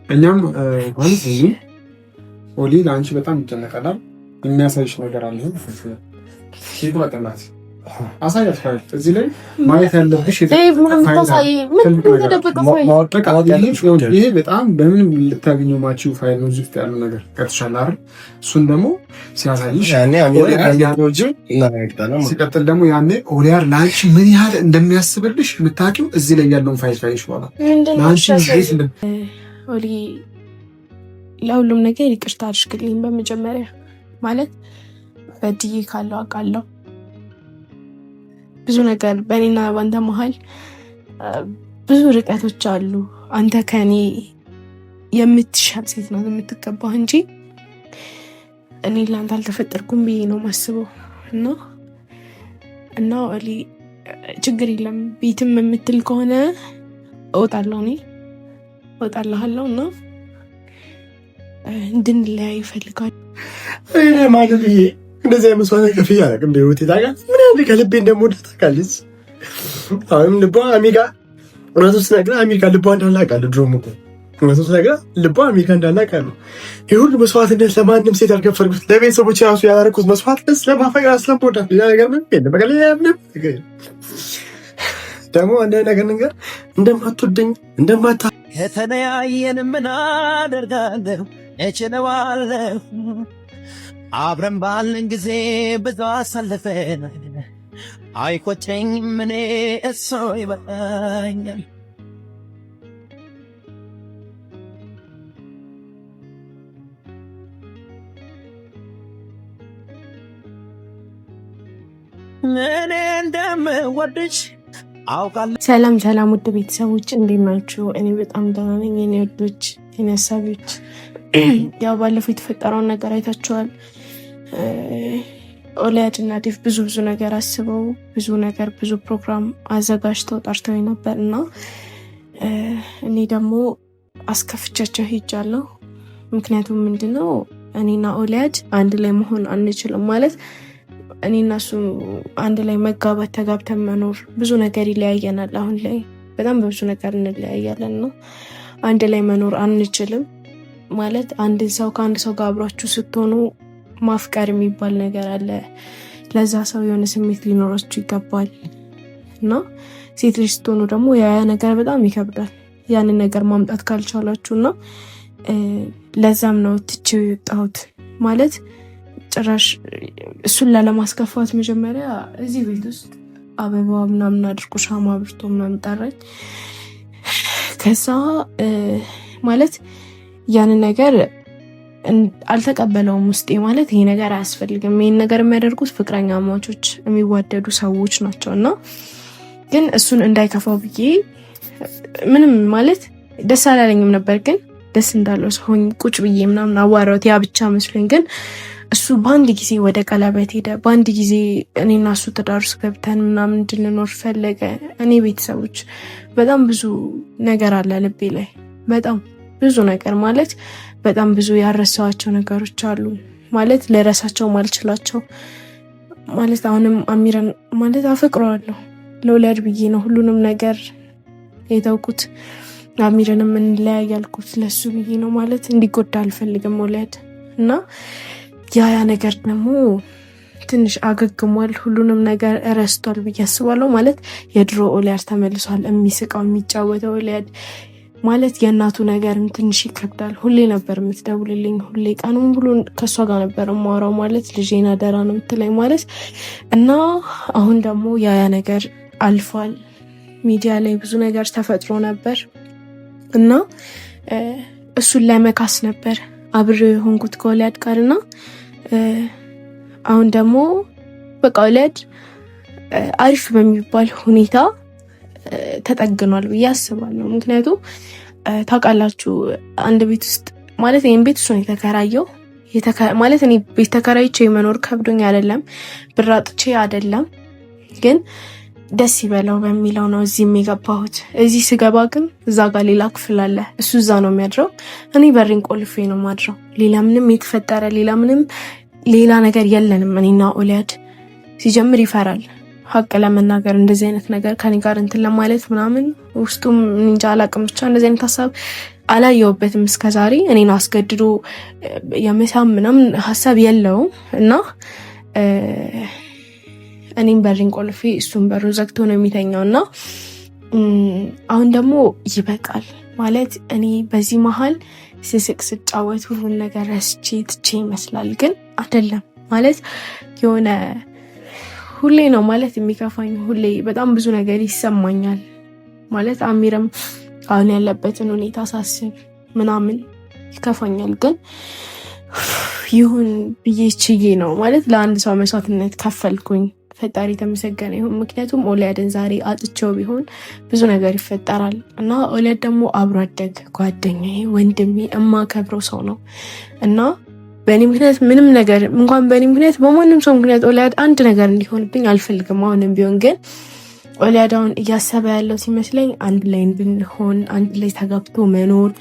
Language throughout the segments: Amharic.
እኛም ማለት ኦሊ ለአንቺ በጣም ይጨነቃል። የሚያሳይሽ ነገር አለ። ሴት ወጣላት አሳያት ፋይል እዚህ ላይ ማየት ያለብሽ ይሄ በጣም በምንም ልታገኘው ማቺው ፋይል ነው። እዚህ ውስጥ ያለው ነገር ከተሻለ አይደል? እሱን ደግሞ ሲያሳይሽ ሲቀጥል ደግሞ ያኔ ኦሊያር ለአንቺ ምን ያህል እንደሚያስብልሽ የምታውቂው እዚህ ላይ ያለውን ፋይል ካይሽ በኋላ ኦሊ ለሁሉም ነገር ይቅርታ አድርግልኝ። በመጀመሪያ ማለት በድዬ ካለው አውቃለሁ ብዙ ነገር በእኔና በአንተ መሀል ብዙ ርቀቶች አሉ። አንተ ከኔ የምትሻል ሴት ነው የምትገባህ እንጂ እኔ ለአንተ አልተፈጠርኩም ብዬ ነው ማስበው። እና ኦሊ ችግር የለም ቤትም የምትል ከሆነ እወጣለሁ፣ እኔ እወጣለሁ እና እንድንለያይ ይፈልጋል። እኔ ማለት ይሄ እንደዚህ መስዋዕት ከፍያ አላውቅም በህይወቴ። ታውቃለህ ምን ያህል ከልቤ እንደምወዳት ታውቃለች። አሁን ልቧ አሚጋ እውነቱን ስነግርህ አሚጋ ልቧ እንዳለ አውቃለሁ። ድሮም እኮ እውነቱን ስነግርህ ልቧ አሚጋ እንዳለ አውቃለሁ። ይህ ሁሉ መስዋዕትነት ለማንም ሴት ያልከፈልኩት ለቤተሰቦቼ ራሱ ያላደረኩት መስዋዕትነት ስለማፈቅራት ስለምወዳት ሌላ ነገር ምንም የለም። በቃ ሌላ ምንም ደግሞ አንድ ነገር እንደማትወደኝ እንደማታ ከተለያየን ምን አደርጋለሁ እችለዋለሁ። አብረን ባልን ጊዜ ብዙ አሳልፈን አይቆጨኝም እኔ እሱ ይበቃኛል። እኔ እንደምወድሽ አውቃለሁ። ሰላም ውድ ቤተሰቦች እንዴት ናችሁ? እኔ በጣም ደህና ነኝ። የኔ ወዶች የኔ ሀሳቢዎች ያው ባለፈው የተፈጠረውን ነገር አይታችኋል። ኦሊያድ እና ዴቭ ብዙ ነገር አስበው ብዙ ፕሮግራም አዘጋጅተው ጠርተው ነበር እና እኔ ደግሞ አስከፍቻቸው ሄጃለሁ። ምክንያቱም ምንድነው እኔና ኦሊያድ አንድ ላይ መሆን አንችልም ማለት እኔና እሱ አንድ ላይ መጋባት ተጋብተን መኖር ብዙ ነገር ይለያየናል። አሁን ላይ በጣም በብዙ ነገር እንለያያለን ነው አንድ ላይ መኖር አንችልም ማለት አንድ ሰው ከአንድ ሰው ጋር አብራችሁ ስትሆኑ ማፍቀር የሚባል ነገር አለ። ለዛ ሰው የሆነ ስሜት ሊኖራችሁ ይገባል እና ሴት ልጅ ስትሆኑ ደግሞ ያ ነገር በጣም ይከብዳል። ያንን ነገር ማምጣት ካልቻላችሁና ለዛም ነው ትቼው የወጣሁት ማለት ጭራሽ እሱን ላለማስከፋት መጀመሪያ እዚህ ቤት ውስጥ አበባ ምናምን አድርጎ ሻማ አብርቶ ምናምን ጠራኝ። ከዛ ማለት ያንን ነገር አልተቀበለውም ውስጤ ማለት ይሄ ነገር አያስፈልግም። ይሄን ነገር የሚያደርጉት ፍቅረኛ አማቾች የሚዋደዱ ሰዎች ናቸው እና ግን እሱን እንዳይከፋው ብዬ ምንም ማለት ደስ አላለኝም ነበር። ግን ደስ እንዳለው ሰው ቁጭ ብዬ ምናምን አዋራሁት ያ ብቻ መስሎኝ ግን እሱ በአንድ ጊዜ ወደ ቀለበት ሄደ። በአንድ ጊዜ እኔና እሱ ትዳር ውስጥ ገብተን ምናምን እንድንኖር ፈለገ። እኔ ቤተሰቦች በጣም ብዙ ነገር አለ ልቤ ላይ በጣም ብዙ ነገር ማለት በጣም ብዙ ያረሳዋቸው ነገሮች አሉ ማለት ለራሳቸው ማልችላቸው ማለት አሁንም አሚረን ማለት አፈቅረዋለሁ ለወላድ ብዬ ነው ሁሉንም ነገር የተውኩት። አሚረንም እንለያይ ያልኩት ለሱ ብዬ ነው ማለት እንዲጎዳ አልፈልግም ወላድ እና ያ ነገር ደግሞ ትንሽ አገግሟል። ሁሉንም ነገር ረስቷል ብዬ አስባለሁ ማለት የድሮ ኦሊያድ ተመልሷል። የሚስቀው የሚጫወተው ኦሊያድ ማለት የእናቱ ነገርም ትንሽ ይከብዳል። ሁሌ ነበር የምትደውልልኝ፣ ሁሌ ቀኑን ሙሉ ከሷ ጋር ነበር የማወራው ማለት ልጄን አደራ ነው የምትለኝ ማለት እና አሁን ደግሞ ያ ነገር አልፏል። ሚዲያ ላይ ብዙ ነገር ተፈጥሮ ነበር እና እሱን ለመካስ ነበር አብሬው የሆንኩት ከኦሊያድ ጋርና አሁን ደግሞ በቃ ኦሊያድ አሪፍ በሚባል ሁኔታ ተጠግኗል ብዬ አስባለሁ። ምክንያቱም ታውቃላችሁ አንድ ቤት ውስጥ ማለት ይሄን ቤት እሱ ነው የተከራየው ማለት እኔ ቤት ተከራይቼ መኖር ከብዶኝ አይደለም ብር አጥቼ አይደለም ግን ደስ ይበለው በሚለው ነው እዚህም የገባሁት። እዚህ ስገባ ግን እዛ ጋር ሌላ ክፍል አለ። እሱ እዛ ነው የሚያድረው፣ እኔ በሬን ቆልፌ ነው ማድረው። ሌላ ምንም የተፈጠረ ሌላ ነገር የለንም። እኔና ኦሊያድ ሲጀምር ይፈራል ሀቅ ለመናገር እንደዚህ አይነት ነገር ከኔ ጋር እንትን ለማለት ምናምን ውስጡም እንጃ አላቅም። ብቻ እንደዚህ አይነት ሀሳብ አላየውበትም እስከዛሬ። እኔን አስገድዶ የመሳም ምናምን ሀሳብ የለውም እና እኔም በሬን ቆልፌ እሱም በሩን ዘግቶ ነው የሚተኛው እና አሁን ደግሞ ይበቃል ማለት እኔ በዚህ መሀል ስስቅ ስጫወት ሁሉን ነገር ረስቼ ትቼ ይመስላል፣ ግን አይደለም ማለት የሆነ ሁሌ ነው ማለት የሚከፋኝ። ሁሌ በጣም ብዙ ነገር ይሰማኛል ማለት አሚርም አሁን ያለበትን ሁኔታ ሳስብ ምናምን ይከፋኛል፣ ግን ይሁን ብዬ ችዬ ነው ማለት ለአንድ ሰው መስዋዕትነት ከፈልኩኝ። ፈጣሪ ተመሰገነ ይሁን። ምክንያቱም ኦሊያድን ዛሬ አጥቼው ቢሆን ብዙ ነገር ይፈጠራል እና ኦሊያድ ደግሞ አብሮ አደግ ጓደኛዬ፣ ወንድሜ፣ እማከብረው ሰው ነው እና በእኔ ምክንያት ምንም ነገር እንኳን በእኔ ምክንያት በማንም ሰው ምክንያት ኦሊያድ አንድ ነገር እንዲሆንብኝ አልፈልግም። አሁንም ቢሆን ግን ኦሊያድ አሁን እያሰበ ያለው ሲመስለኝ አንድ ላይ እንድንሆን፣ አንድ ላይ ተጋብቶ መኖር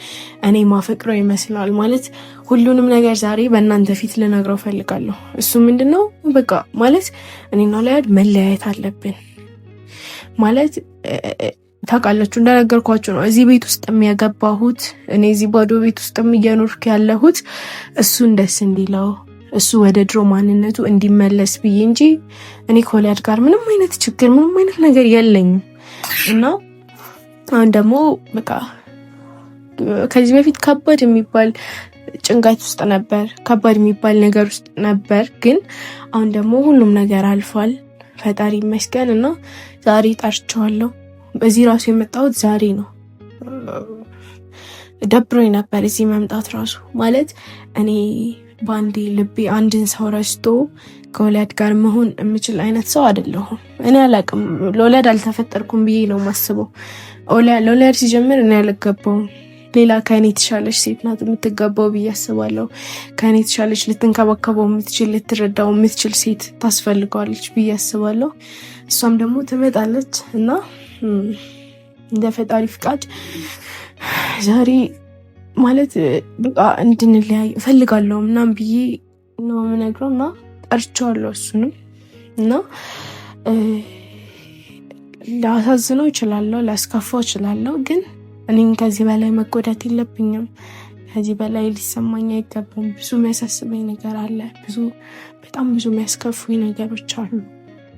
እኔ ማፈቅረው ይመስላል ማለት ሁሉንም ነገር ዛሬ በእናንተ ፊት ልነግረው ፈልጋለሁ። እሱ ምንድነው በቃ ማለት እኔና ኦሊያድ መለያየት አለብን ማለት ታውቃላችሁ፣ እንደነገርኳችሁ ነው እዚህ ቤት ውስጥ የሚያገባሁት እኔ እዚህ ባዶ ቤት ውስጥ እየኖርኩ ያለሁት እሱን ደስ እንዲለው እሱ ወደ ድሮ ማንነቱ እንዲመለስ ብዬ እንጂ እኔ ከኦሊያድ ጋር ምንም አይነት ችግር ምንም አይነት ነገር የለኝም እና አሁን ደግሞ በቃ ከዚህ በፊት ከባድ የሚባል ጭንቀት ውስጥ ነበር፣ ከባድ የሚባል ነገር ውስጥ ነበር። ግን አሁን ደግሞ ሁሉም ነገር አልፏል፣ ፈጣሪ ይመስገን እና ዛሬ ጠርቼዋለሁ። በዚህ ራሱ የመጣሁት ዛሬ ነው። ደብሮኝ ነበር እዚህ መምጣት ራሱ ማለት እኔ በአንዴ ልቤ አንድን ሰው ረስቶ ከኦሊያድ ጋር መሆን የምችል አይነት ሰው አይደለሁም። እኔ አላቅም፣ ለኦሊያድ አልተፈጠርኩም ብዬ ነው ማስበው። ለኦሊያድ ሲጀምር እኔ አልገባውም። ሌላ ከእኔ የተሻለች ሴት ናት የምትገባው ብዬ አስባለሁ። ከእኔ የተሻለች ልትንከባከበው የምትችል ልትረዳው የምትችል ሴት ታስፈልገዋለች ብዬ አስባለሁ። እሷም ደግሞ ትመጣለች እና እንደ ፈጣሪ ፍቃድ ዛሬ ማለት በቃ እንድንለያይ እፈልጋለሁ ምናምን ብዬ ነው የምነግረው እና ጠርቼዋለሁ እሱንም እና ላሳዝነው እችላለሁ፣ ላስከፋው እችላለሁ፣ ግን እኔም ከዚህ በላይ መጎዳት የለብኝም። ከዚህ በላይ ሊሰማኝ አይገባም። ብዙ የሚያሳስበኝ ነገር አለ፣ በጣም ብዙ የሚያስከፉኝ ነገሮች አሉ።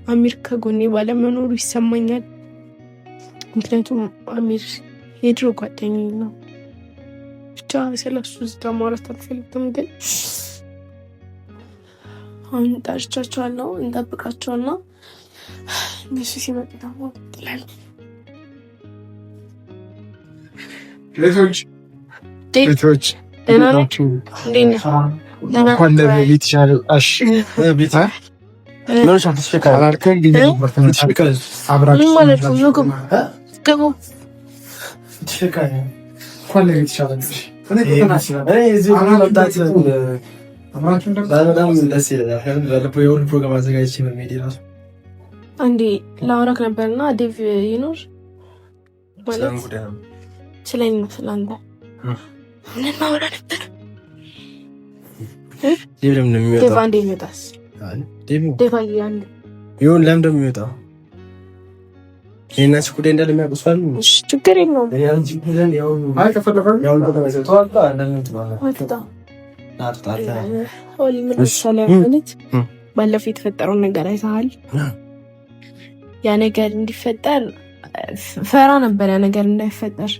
አሚር ከጎኔ ባለመኖሩ ይሰማኛል። ምክንያቱም አሚር የድሮ ጓደኛዬ ነው። ብቻ ስለሱ እዚህ ጋር ማውራት አልፈልግም፣ ግን አሁን ጠርቻቸዋለሁ፣ እንጠብቃቸውና እነሱ ሲመጡ ደግሞ ጥላል ቤቶች ደህና ናችሁ? አንዴ ላውራክ ነበርና ዴቭ ይኖር ማለት ስለኝ ነው ስለአንተ ምን ማውራ ነበር? ዴቭ ለምን ነው የሚወጣው? ዴቭ አንዴ ይመጣስ? ዴቭ አንዴ ይሁን ለምን ነው የሚወጣው? የእናትሽ ጉዳይ እንዳለ የሚያውቁሳል። እሺ ችግር የለውም። አይ ከፈለፈ ያው ተወጣ ባለፈው የተፈጠረውን ነገር አይተሃል። ያ ነገር እንዲፈጠር ፈራ ነበር። ያ ነገር እንዳይፈጠር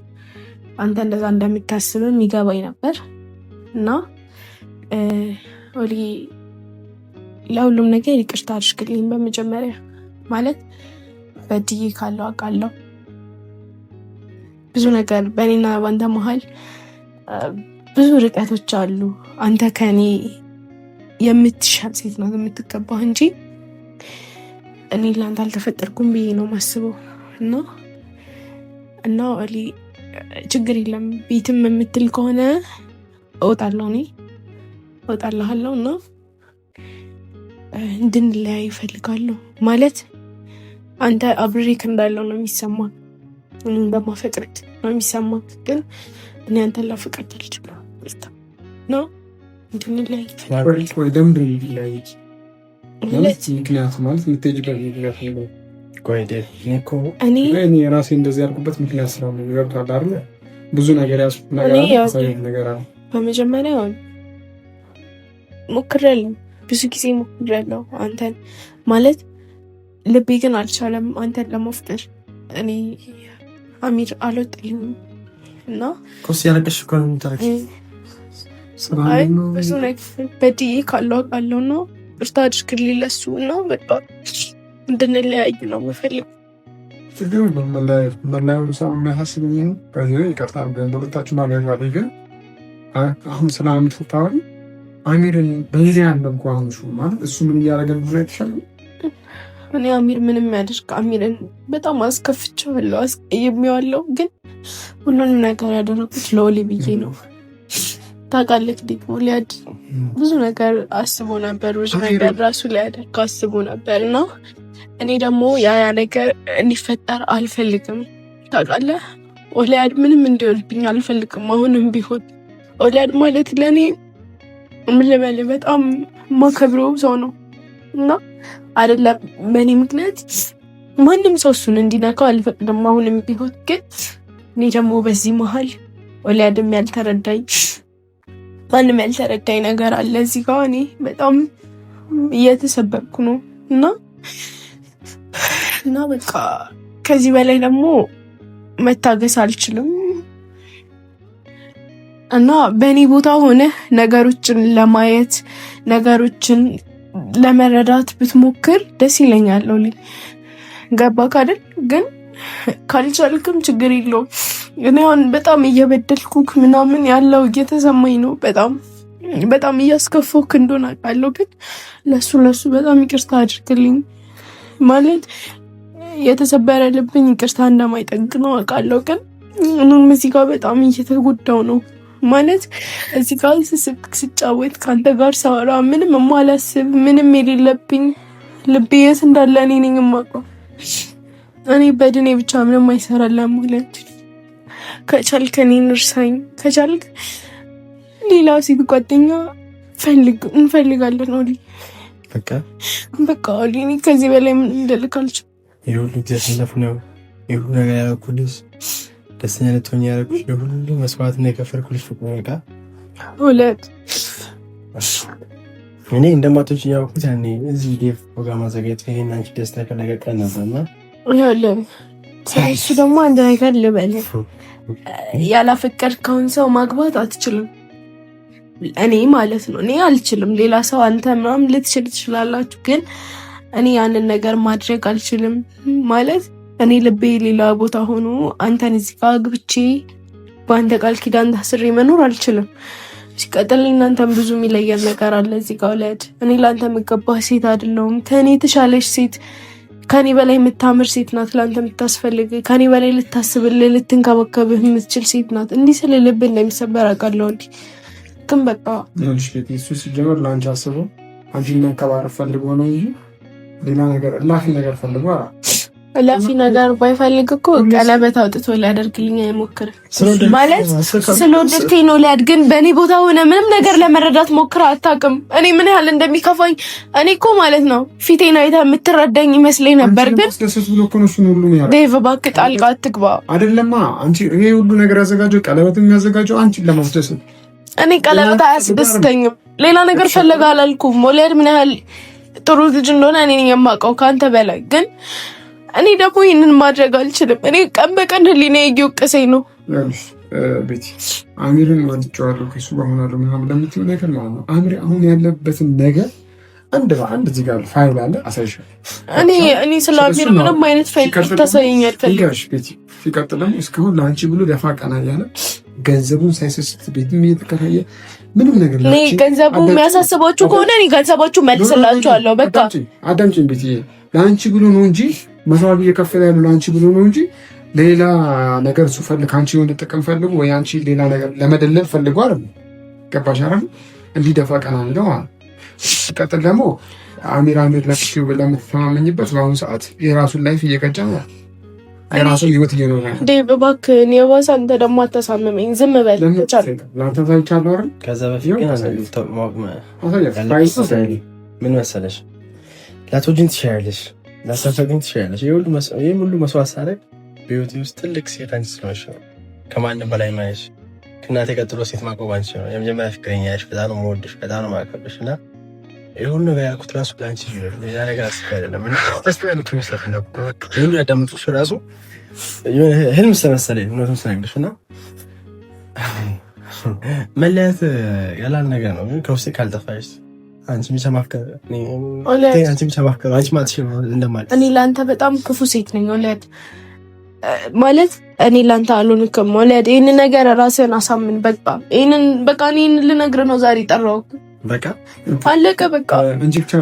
አንተ እንደዛ እንደምታስብም ይገባኝ ነበር እና ኦሊ ለሁሉም ነገር ይቅርታ አድርግልኝ። በመጀመሪያ ማለት በድዬ ካለው አውቃለሁ። ብዙ ነገር በእኔና በአንተ መሀል ብዙ ርቀቶች አሉ። አንተ ከኔ የምትሻል ሴት ናት የምትገባህ እንጂ እኔ ለአንተ አልተፈጠርኩም ብዬ ነው ማስበው እና ኦሊ ችግር የለም። ቤትም የምትል ከሆነ እወጣለሁ፣ እኔ እወጣልሃለሁ እና እንድንለያይ እፈልጋለሁ። ማለት አንተ አብሬክ እንዳለው ነው የሚሰማ፣ እንደማፈቅርክ ነው የሚሰማ። ግን እኔ አንተን ላፈቅርክ አልችልም ነው እንድንለያይ እፈልጋለሁ። ወይ ደምድን እንድንለያይ ምክንያቱ ማለት የምትሄጂበት ምክንያት ነው እኔ ራሴ እንደዚህ ያልኩበት ምክንያት ስላለ ይገብታል አይደል? ብዙ ነገር ነገር አለ። በመጀመሪያ ሞክሬያለሁ፣ ብዙ ጊዜ ሞክሬያለሁ አንተን ማለት ልቤ ግን አልቻለም አንተን ለመፍቀር። እኔ አሚር አልወጣልኝም እና ኮስ ያለቀሽ እኮ ነው ታረክ ብዙ ነገር በድዬ ካለው ነው እርታ አድርግልኝ ለሱ እና በቃ እንድንለያይ ነው የምፈልገው። ችግር መለያዩ ሰው የሚያሳስብኝ ነው። ከዚህ ይቅርታ በሁለታችሁ ማለት ግን አሁን ስለ አሚር ስታወሪ አሚርን በጊዜ ያለብኩ አሁን ማለት እሱ ምን እያደረገ ነው የተሻለ እኔ አሚር ምንም ያደርግ አሚርን በጣም አስከፍቼዋለሁ፣ አስቀይሜዋለሁ። ግን ሁሉንም ነገር ያደረኩት ለኦሊ ብዬ ነው። ታውቃለህ ደግሞ ሊያድ ብዙ ነገር አስቦ ነበር፣ ብዙ ነገር ራሱ ሊያደርግ አስቦ ነበር እና እኔ ደግሞ ያ ነገር እንዲፈጠር አልፈልግም። ታውቃለህ ኦሊያድ ምንም እንዲወልብኝ አልፈልግም። አሁንም ቢሆን ኦሊያድ ማለት ለእኔ ምን ልበል በጣም ማከብረው ሰው ነው እና አይደለም በእኔ ምክንያት ማንም ሰው እሱን እንዲነካው አልፈቅድም። አሁንም ቢሆን ግን እኔ ደግሞ በዚህ መሀል ኦሊያድም ያልተረዳኝ ማንም ያልተረዳኝ ነገር አለ እዚህ ጋር። እኔ በጣም እየተሰበርኩ ነው እና በቃ ከዚህ በላይ ደግሞ መታገስ አልችልም እና በእኔ ቦታ ሆነ ነገሮችን ለማየት ነገሮችን ለመረዳት ብትሞክር ደስ ይለኛል። ገባክ አይደል? ግን ካልቻልክም ችግር የለውም። እኔ አሁን በጣም እየበደልኩክ ምናምን ያለው እየተሰማኝ ነው። በጣም እያስከፋውክ እንደሆነ አውቃለሁ። ግን ለሱ በጣም ይቅርታ አድርግልኝ። ማለት የተሰበረ ልብኝ ይቅርታ እንደማይጠግቅ ነው አውቃለሁ። ግን እኔም እዚህ ጋር በጣም እየተጎዳው ነው። ማለት እዚህ ጋር ስጫወት ከአንተ ጋር ሳወራ ምንም የማላስብ ምንም የሌለብኝ ልቤ የት እንዳለ እኔ ነኝ የማውቀው። እኔ በድኔ ብቻ ምንም አይሰራለም ማለት ከቻልክ እኔን እርሳኝ፣ ከቻልክ ሌላ ሴት ጓደኛ እንፈልጋለን። በቃ እኔ ከዚህ በላይ ምን እንደልክ አልችልም። ይሁሉ ያሰለፉ ነው ይሁሉ ነገር ያደረኩልሽ ደስተኛ ልትሆኝ ያደረኩሽ የሁሉ መስዋዕትና የከፈልኩልሽ ፍቅር በቃ ሁለት እኔ እንደማቶች ያውቁት ያኔ እዚህ ዴቭ ፕሮግራም አዘጋጅቶ ይሄን አንቺ ደስታ ከለቀቀ ነበርና ያለን እሱ ደግሞ አንድ ነገር ልበልህ፣ ያላፈቀድከውን ሰው ማግባት አትችልም። እኔ ማለት ነው እኔ አልችልም። ሌላ ሰው አንተ ምናምን ልትችል ትችላላችሁ፣ ግን እኔ ያንን ነገር ማድረግ አልችልም። ማለት እኔ ልቤ ሌላ ቦታ ሆኖ አንተን እዚህ ጋር ግብቼ በአንተ ቃል ኪዳን ታስሬ መኖር አልችልም። ሲቀጥል እናንተም ብዙ የሚለየን ነገር አለ እዚህ ጋር ወለድ እኔ ለአንተ የምገባህ ሴት አይደለሁም። ከእኔ የተሻለች ሴት ከኔ በላይ የምታምር ሴት ናት ለአንተ የምታስፈልግ፣ ከኔ በላይ ልታስብልህ ልትንከባከብህ የምትችል ሴት ናት። እንዲህ ስለ ልብ እንደሚሰበር አውቃለሁ። ግን በቃ እሱ ሲጀመር ለአንቺ አስበው አንቺን መንከባረፍ ፈልጎ ነው እንጂ ሌላ ነገር እላፊ ነገር ፈልጎ እላፊ ነገር ባይፈልግ እኮ ቀለበት አውጥቶ ሊያደርግልኝ አይሞክርም። ማለት ስለወደድከኝ ነው ሊያድ ግን በእኔ ቦታ ሆነ ምንም ነገር ለመረዳት ሞክራ አታውቅም። እኔ ምን ያህል እንደሚከፋኝ እኔ እኮ ማለት ነው ፊቴን አይተህ የምትረዳኝ ይመስለኝ ነበር። ግን ዴቭ እባክህ ጣልቃ አትግባ። አይደለማ አንቺ ይሄ ሁሉ ነገር ያዘጋጀው ቀለበት የሚያዘጋጀው አንቺን ለማስደሰት። እኔ ቀለበት አያስደስተኝም። ሌላ ነገር ፈለጋ አላልኩም። ሊያድ ምን ያህል ጥሩ ልጅ እንደሆነ እኔ ነኝ የማውቀው ከአንተ በላይ። ግን እኔ ደግሞ ይህንን ማድረግ አልችልም። እኔ ቀን በቀን ህሊናዬ እየወቀሰኝ ነው። ቤቲ አሚርን ወድጄዋለሁ ከሱ ጋር ሆናለሁ ምናምን ለምትይው ነገር ማለት ነው። አሚር አሁን ያለበትን ነገር አንድ በአንድ እዚህ ጋር ፋይል አለ አሳይሻለሁ። እኔ ስለ አሚር ምንም አይነት ፋይል ልታሳየኝ አልፈልግም። ቤቲ ሲቀጥልም እስካሁን ለአንቺ ብሎ ደፋ ቀና እያለ ገንዘቡን ሳይሰስት ቤትም እየተከራየ ምንም ነገር እኔ ገንዘቡ የሚያሳስባችሁ ከሆነ እኔ ገንዘባችሁ መልስላችኋለሁ። በቃ አዳምጪኝ ቤቲ፣ ለአንቺ ብሎ ነው እንጂ መስዋዕት እየከፈለ ያለው ለአንቺ ብሎ ነው እንጂ ሌላ ነገር እሱ ፈልግ አንቺ የሆነ ጥቅም ፈልጉ ወይ አንቺ ሌላ ነገር ለመደለል ፈልጉ አይደል? ገባሽ አይደል? እንዲህ ደፋ ቀና ነው ማለት። ሲቀጥል ደግሞ አሚር ለፍቺው ለምትተማመኝበት በአሁኑ ሰዓት የራሱን ላይፍ እየቀጨ ነው። የራሱ ህይወት እየኖረ ነው። ዴቭ እባክህ እኔ ባሳ አንተ ደግሞ አታሳምመኝ። ዝም በል ተቻለ ለአንተ ታይቻለሁ አይደል? ከዛ በፊት ግን ምን መሰለሽ ላትወጂኝ ትችያለሽ። ላሳፈግኝ ትችላለች። ይህም ሁሉ መስዋዕት ሳደርግ በህይወቴ ውስጥ ትልቅ ሴት አንቺ ስለሆንሽ ነው። ከማንም በላይ ማየሽ ከእናቴ ቀጥሎ ሴት ማቆም አንቺ ነው። የመጀመሪያ ፍቅረኛሽ፣ በጣም ነው የምወድሽ፣ በጣም ነው የማከብርሽ እና ይህ ሁሉ ነገር ያልኩት ራሱ ለአንቺ ሌላ ነገር አስቤ አይደለም። ይህን ያዳምጡሽ ራሱ ህልም ስለመሰለኝ እውነቱን ስነግርሽ እና መለያየት ያላል ነገር ነው። ግን ከውስጤ ካልጠፋሽ አንቺ ብቻ ማፍቀር አንቺ ማትሽ እንደማለት እኔ ለአንተ በጣም ክፉ ሴት ነኝ ወለድ ማለት እኔ ለአንተ አልሆንክም ወለድ። ይህን ነገር ራስህን አሳምን። በቃ እኔን ልነግርህ ነው ዛሬ ጠራው። በቃ አለቀ በቃ እንጂ ብቻ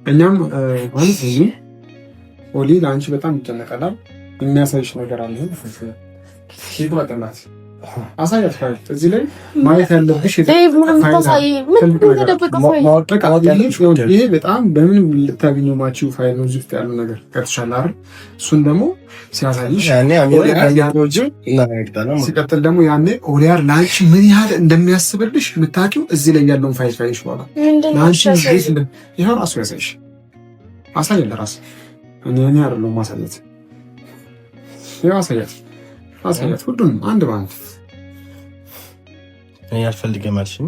እኛም ማለት ነው ኦሊ ለአንቺ በጣም ይጨነቃል። የሚያሳይሽ ነገር አለ። ሴት ወጣላት አሳያት ፋይል እዚህ ላይ ማየት ያለብሽ ይሄ በጣም በምን ልታገኘው ማቺው ፋይል ነው። እዚህ ውስጥ ያለው ነገር ከተሻለ አይደል? እሱን ደግሞ ሲያሳይሽ ሲቀጥል ደግሞ ያኔ ኦሊያር ለአንቺ ምን ያህል እንደሚያስብልሽ የምታውቂው እዚህ ላይ ያለውን ፋይል ፋይልሽ በኋላ ለአንቺ ይኸው ራሱ ያሳይሽ። አሳየን ለራስ እኔ አይደለሁም ማሳየት። ይኸው አሳያት ሁሉንም አንድ ባንድ። እኔ አልፈልግም አልሽኝ።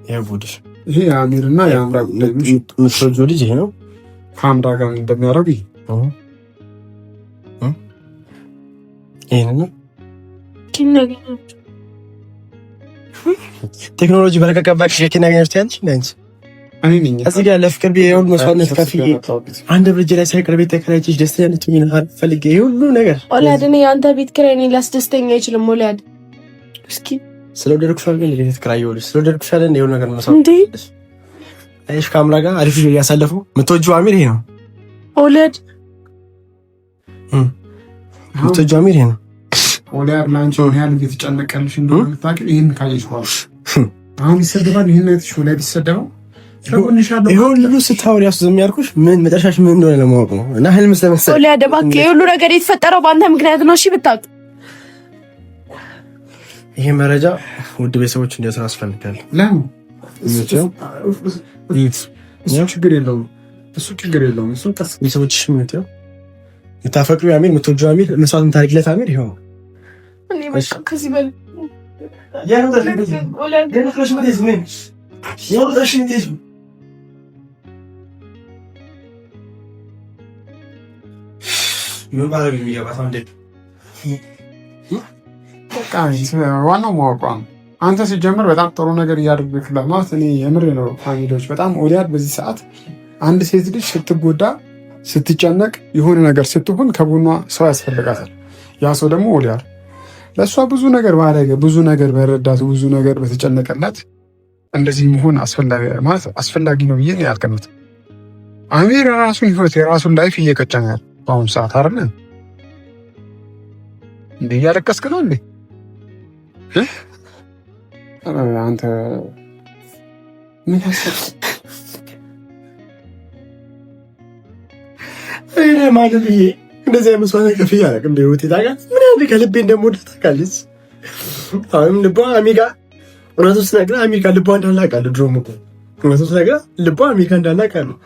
ይሄ ቡድሽ ይሄ አሚርና የአምራ ጉዳይ የምትወጂው ልጅ ይሄ ነው። ከአምራ ጋር እንደሚያደርግ ይሄን ነው ቴክኖሎጂ በረቀቀባሽ የኪና ገኘሽ ታንቺ ነንቺ እኔ ነኝ እዚህ ጋር ለፍቅር ቢሆን መስዋዕትነት ከፍዬ አንድ ብርጅ ላይ ሳይቀር ቤት ተከራይቼሽ ደስተኛ ነኝ ምን ሀር ፈልጌ ሁሉ ነገር ኦላድ እኔ አንተ ቤት ክራይ እኔ ላስደስተኛ አይችልም። ኦላድ እስኪ ስለወደድኩሽ አይደል ቤት ክራይውልሽ ስለወደድኩሽ አይደል ነው ነገር መስዋዕት አይሽ ካምራ ጋር አሪፍ እያሳለፉ የምትወጂው አሚር ይሄ ነው። ኦላድ የምትወጂው አሚር ይሄ ነው። ኦላድ ላንቺ ያህል እየተጨነቀልሽ እንደሆነ የምታውቂው ይሄን ካየሽ በኋላ አሁን ይሰደባል። ይሄን አይተሽ ኦላድ ይሰደባል። ይሁን ሁሉ ስታወሪ ያስዘም ያልኩሽ ምን መጨረሻሽ ምን እንደሆነ ለማወቅ ነው። እና ህልም ስለመሰለኝ ኦላድ እባክህ ይሄ ሁሉ ነገር የተፈጠረው በአንተ ምክንያት ነው። እሺ ብታውቅ ይሄ መረጃ ውድ ቤተሰቦች እንዲያስራ አስፈልጋለሁ። ለምን እሱ ችግር የለውም። እሱ ቀስ ቤተሰቦችሽ ምን ነው የምታፈቅሪው አሚር የምትወጂው አሚር መስዋዕት ታሪክለት አሚር ይሄው እኔ በቃ ከዚህ በል ዋናው ማወቋ ነው። አንተ ሲጀምር በጣም ጥሩ ነገር እያደረግህ ለማለት እኔ የምር ነው። ፋሚሊዎች በጣም ኦሊያድ በዚህ ሰዓት አንድ ሴት ልጅ ስትጎዳ ስትጨነቅ የሆነ ነገር ስትሆን ከጎኗ ሰው ያስፈልጋታል። ያ ሰው ደግሞ ኦሊያድ ለእሷ ብዙ ነገር ባደረገ ብዙ ነገር በረዳት ብዙ ነገር በተጨነቀላት እንደዚህ መሆን አስፈላጊ ነው ብዬ ያልከነት አሚር የራሱን ህይወት የራሱን ላይፍ እየቀጨኛል በአሁኑ ሰዓት አይደለ እንዴ? እያለቀስክ ነው እንዴ አንተ? ምን ያሰብክ እኔ ማለት ይሄ እንደዚህ መስዋዕት ከፍዬ አላውቅም በህይወቴ። ታውቃለህ ምን ያህል ከልቤ እንደምወዳት ታውቃለች። አሁን ልቧ አሚጋ እውነቱን ስነግርህ አሜሪካ ልቧ እንዳለ አውቃለሁ። ድሮም እኮ እውነቱን ስነግርህ ልቧ አሜሪካ እንዳለ አውቃለሁ።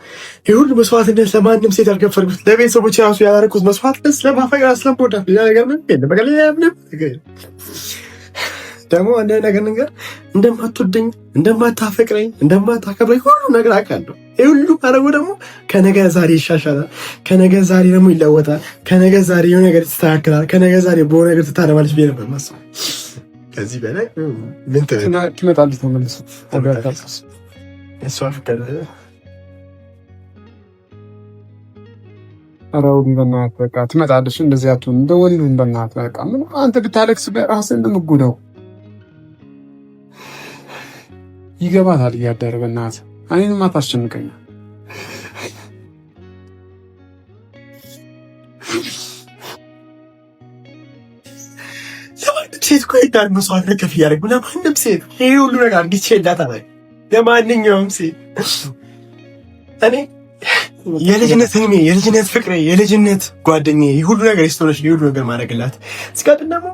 ይህ ሁሉ መስዋዕትነት ለማንም ሴት ያልከፈልኩት ለቤተሰቦች ራሱ ያላረኩት መስዋዕትነት ስለማፈቅራት ስለምወዳት ሌላ ነገር ምንም የለም። በቃ ሌላ ምንም ነገር ደግሞ አንድ ነገር እንደማትወደኝ እንደማታፈቅረኝ እንደማታከብረኝ ሁሉ ነገር አውቃለሁ። ይህ ሁሉ ማድረጉ ደግሞ ከነገ ዛሬ ይሻሻላል፣ ከነገ ዛሬ ደግሞ ይለወጣል፣ ከነገ ዛሬ የሆነ ነገር ይስተካከላል፣ ከነገ ዛሬ በሆነ ነገር ትታረማለች ብዬ ነበር ማስበው። ከዚህ በላይ ምን ትመጣለች? ተመልሶ እሷ ፍቅር አራው በእናትህ በቃ ትመጣለች። እንደዚህ አትሁን እንደ ወንዱም በእናትህ በቃ ምን አንተ ብታለቅስ በራስህ እንደምትጎዳው ይገባታል። እያደረ በእናትህ እኔንም አታስጨንቀኝ። ሴት እኮ ሄዳል መስዋዕት ከፍ እያደረግ ለማንም ሴት ይሄ ሁሉ ነገር እንዲቼ እንዳታረግ ለማንኛውም ሴት እኔ የልጅነት ህልሜ የልጅነት ፍቅሬ የልጅነት ጓደኛዬ ሁሉ ነገር ይስተውለሽ ሁሉ ነገር ማድረግላት እስካሁን ደግሞ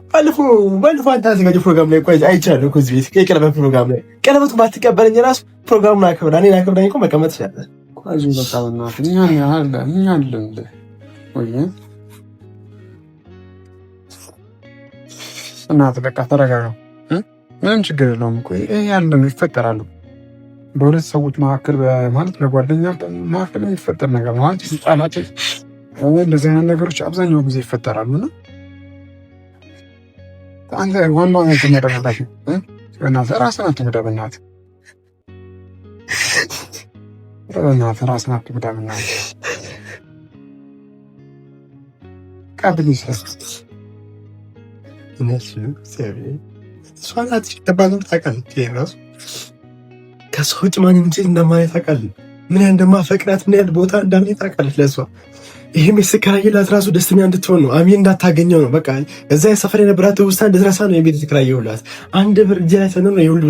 ባለፈው አንተ አዘጋጅ ፕሮግራም ላይ ቆይ አይቻለሁ እኮ እዚህ ቤት የቀለበት ፕሮግራም ላይ ቀለበቱ ባትቀበለኝ ራሱ ፕሮግራሙን አክብራ እኔን አክብራኝ እኮ መቀመጥ ይችላል። አይዞህ በቃ በእናትህ እኛ አለን ወይ እናትህ በቃ ተረጋጋ። ምንም ችግር የለውም እኮ ይሄ ያለ ነው፣ ይፈጠራሉ። በሁለት ሰዎች መካከል ማለት በጓደኛ መካከል የሚፈጠር ነገር ነው። አንቺ ህጻናት እንደዚህ አይነት ነገሮች አብዛኛው ጊዜ ይፈጠራሉ እና አንተ ዋናው ነገር መረጋጋት ነው። በእናትህ ራስህን አትጉዳ። በእናትህ ራስህን አትጉዳ። በእናትህ ቀብል ይሰጥ እነሱ እሷን አትሽተባለም ታውቃለህ። ራሱ ከሰው ውጭ ማንም እንደማለት ታውቃለህ። ምን ያህል እንደማፈቅራት ምን ያህል ቦታ እንዳለኝ ታውቃለህ ለእሷ። ይህም የተከራየላት ራሱ ደስተኛ እንድትሆን ነው። አሚን እንዳታገኘው ነው። በቃ እዛ የሰፈር የነበራት ውስታ እንድትረሳ ነው የቤት የተከራየሁላት። አንድ ብር እጄ ላይ ሰነው ነው የሁሉ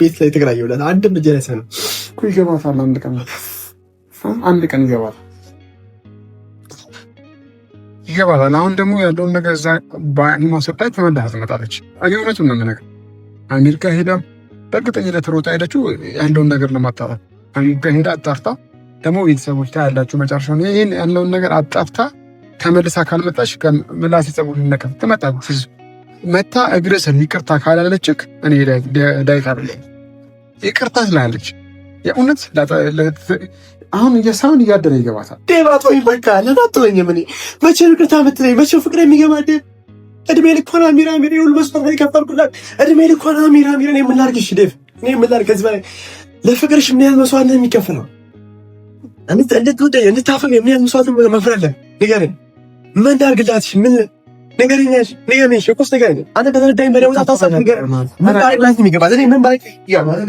ቤት ላይ የተከራየሁላት። አንድ ብር እጄ ላይ ሰነው እኮ ይገባታል። አንድ ቀን ይገባታል። አሁን ደግሞ ያለውን ነገር እዛ በማስወጣት ተመልሳ ትመጣለች። እውነቱን ነው የምነግርህ። አሜሪካ ሄዳ በእርግጠኝነት ሮጣ ሄደችው ያለውን ነገር ለማጣራት አሜሪካ ሄዳ አጣርታ ደግሞ ቤተሰቦች ታያላችሁ መጨረሻ ነው። ይሄን ያለውን ነገር አጣፍታ ተመልሳ ካልመጣች ከምላስ ጸጉር ሊነቀፍ መታ እግር ስር ይቅርታ ካላለችክ እኔ ዳይት አለ ይቅርታ ስላለች የእውነት አሁን እየሳውን እያደረ ይገባታል። ዴባት ወይ በቃ ለናጥወኝ ምን መቼ ይቅርታ ምትለኝ? መቼ ፍቅር የሚገባ ዴ እድሜ ልኮና ሚራሚር ይሁን መስፈር ይከፈልኩላት እድሜ ልኮና ሚራሚር እኔ ምን ላድርግሽ ዴቭ? እኔ ምን ላድርግ? ከዚህ በላይ ለፍቅርሽ ምን ያህል መስዋዕት ነው የሚከፈለው? እንድታፈቅ ምን ያህል መስዋዕት መክፈል አለ? ንገረኝ። ምን ላድርግላትሽ? ምን ንገረኝ። ንገረኝ እኮ ንገረኝ። አንተ በተረዳኝ በደውታ ታሳብ ንገረኝ። ምን ላድርግላት የሚገባ እኔ ምን ባልክ ያ ማለት